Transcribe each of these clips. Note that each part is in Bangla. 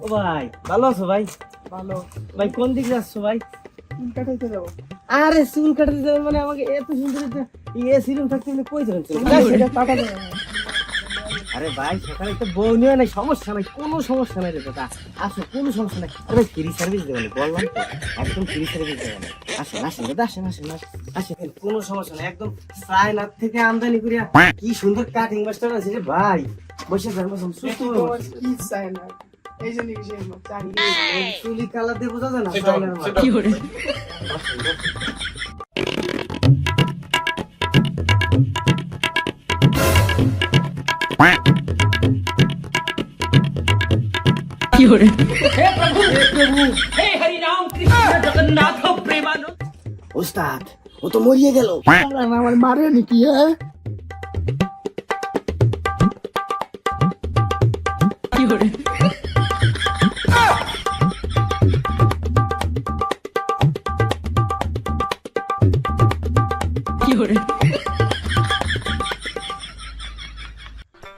ও ভাই ভালো আছো ভাই? ভালো। ভাই কোন দিকে যাচ্ছ ভাই? চুল কাটাইতে যাবো। আরে চুল কাটাতে যাবে মানে আমাকে এত সুন্দর একটা এসি রুম থাকতে আমি কই যাবেন? সেটা টাকা দেবে না। আরে ভাই সেখানে তো বউ নিয়ে নাই, সমস্যা নাই, কোনো সমস্যা নাই রে দাদা। আসো, কোনো সমস্যা নাই। আরে ফ্রি সার্ভিস দেবেন বললাম তো, একদম ফ্রি সার্ভিস দেবেন। আসেন আসেন দাদা, আসেন আসেন আসেন, কোনো সমস্যা নাই। একদম চায়নার থেকে আমদানি করিয়া কি সুন্দর কাটিং মাস্টার আছে রে ভাই। বসে যান, বসুন, সুস্থ হয়ে তোমার বসুন। কি চাই না? এই যে নিয়ে এসে চাই। চুলি কালার দিয়ে বোঝা যায় না সেটা চায়নার মাল। কি বসেন, বসেন। ওস্তাদ ও তো মরিয়ে গেল। আমার মারে নাকি? হ্যাঁ,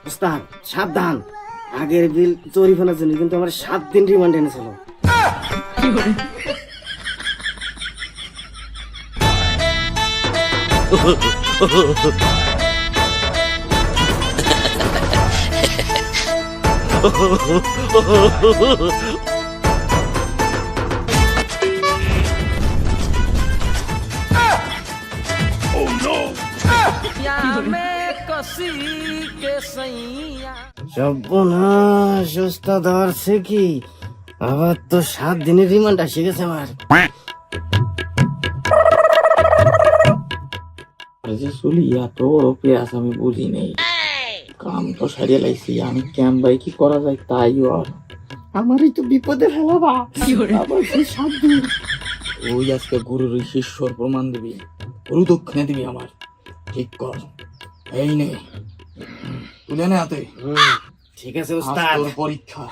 ওস্তাদ সাবধান, আগের বিল চুরি ফেলার জন্য কিন্তু আমার 7 দিন রিমান্ড এনেছিল। সর্বনাশ, ওস্তাদ ধরছে কি? আবার তো 7 দিনের রিমান্ড আসে গেছে আমার। যে চুলি এত বড় পেঁয়াজ আমি বুঝি নেই, কাম তো সারিয়ে লাইছি আমি, কেন ভাই কি করা যায় তাই আর আমারই তো বিপদে ফেলাবা। আবার সেই 7 দিন। ওই আজকে গুরুর ওই শিষ্যর প্রমাণ দিবি, গুরু দক্ষিণে দিবি আমার, ঠিক কর। এই নে তুলে নে হাতে, ঠিক আছে আজ ওস্তাদ। তোর পরীক্ষা।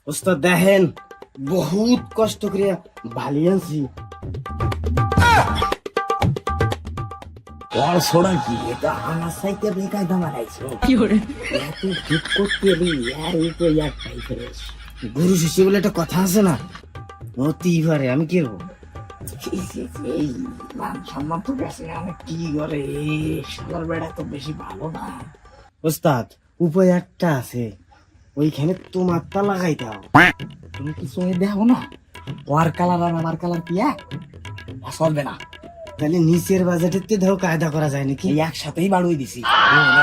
ওস্তাদ দেখেন, বহুত কষ্ট করে ভালি আনছি। আর ছোড়া কি এটা আমার সাইতে বেকায়দা মারাইছে। এত ঠিক করতে এলি আর উপরে এক পাই ফেরেস। গুরু শিষ্য বলে একটা কথা আছে না, হতেই পারে, আমি কি করবো? এই মান সম্মান তো গেছে, আমি কি করে সালার বেড়া তো বেশি ভালো না। ওস্তাদ উপায় একটা আছে, ওইখানে তোমারটা লাগাই দাও। তুমি কি চোখে দেখো না ওর কালার আর আমার কালার কি এক? চলবে না, তাহলে নিচের বাজেটেতে ধরো কায়দা করা যায় নাকি? এই একসাথেই বাড়ুই দিছি।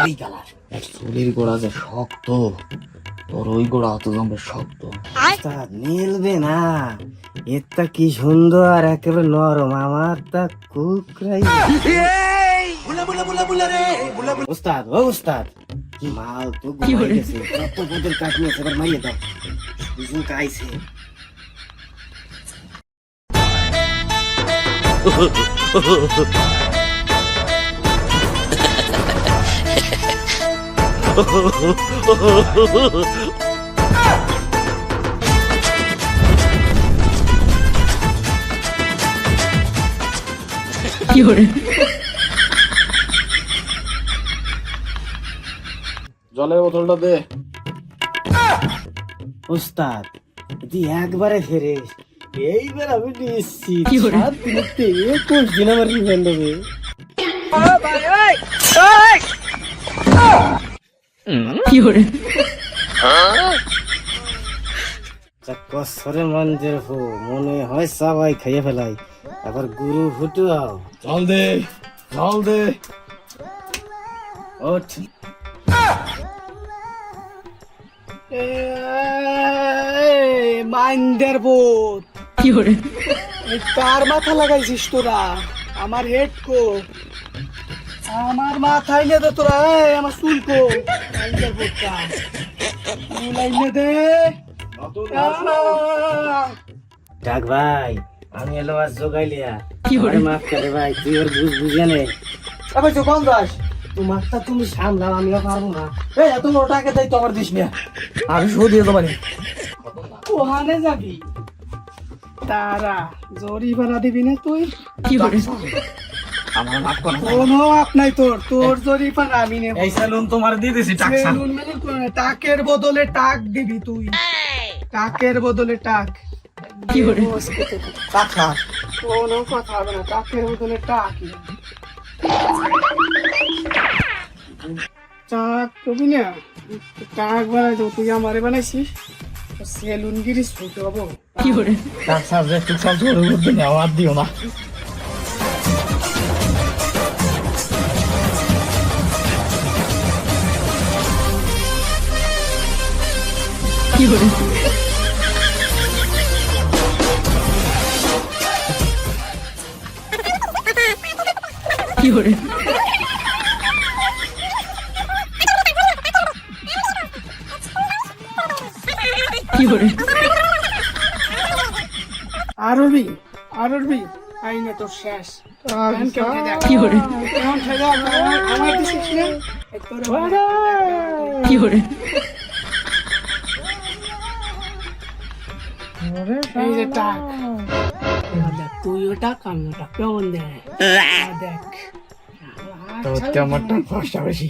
এই কালার চুলির গোড়া যে শক্ত, তোর ওই গোড়া অত জঙ্গের শক্ত। ওস্তাদ মিলবে না, এটা কি সুন্দর, একেবারে নরম, আমার তা কুকরাই। ওস্তাদ ও ওস্তাদ, মাল তো ঘুমাই গেছে, কত পদের কাজ নিয়েছে, এবার মারিয়ে দাও। বুঝুন কাইছে। জলের বোতলটা দে। ওস্তাদ যদি একবারে ফেরেস, এইবার আমি নিশ্চিত 7 দিনেতে 21 দিন আমার রিমান্ড হবে। কসরে মঞ্জের হো, মনে হয় সবাই খাইয়ে ফেলাই, আবার গুরু ফুটুয়াও। জল দে, জল দে। ওঠ। মাইন্ডার বোধ কার মাথা লাগাইছিস তোরা? আমার হেড কো, আমার মাথায় নে দে তোরা। আমার চুল কো, মাইন্ডার বোধটা চুল আইনে দে। ডাক ভাই, আমি এলো আজ জোগাইলিয়া, আমারে মাফ করে ভাই, তুই ওর বুঝে নে। আবার তো কোন দাস? তোমারটা তুমি সামলাও, আমিও পারবো না। এই এত বড় টাকা দেয় তো আমার দিস না, আমি শো দিয়ে দেবো। ওখানে যাবি তারা জরিমানা দিবি না তুই আমার মাফ করো কোনো মাপ নাই তোর তোর জরিমানা আমি নেব এই সেলুন তোমার দিয়ে দিছি টাকা সেলুন মেলুন কোনো না, টাকের বদলে টাক দিবি তুই টাকের বদলে টাক টাকা কোনো কথা হবে না টাকের বদলে টাক টাক কবি না টাক বানাই দেবো তুই আমারে বানাইছিস সেলুন গিরি ছুট হবো টাকা যে তুই সব জোরে উঠবে না আর দিও না আরবি আরবি আইনে তোর শেষ আমার দিছিস না এই যে টাক দেখ তুই ওটা আমি ওটা কেমন দেখ দেখ তো আমার টাকা 5 বেশি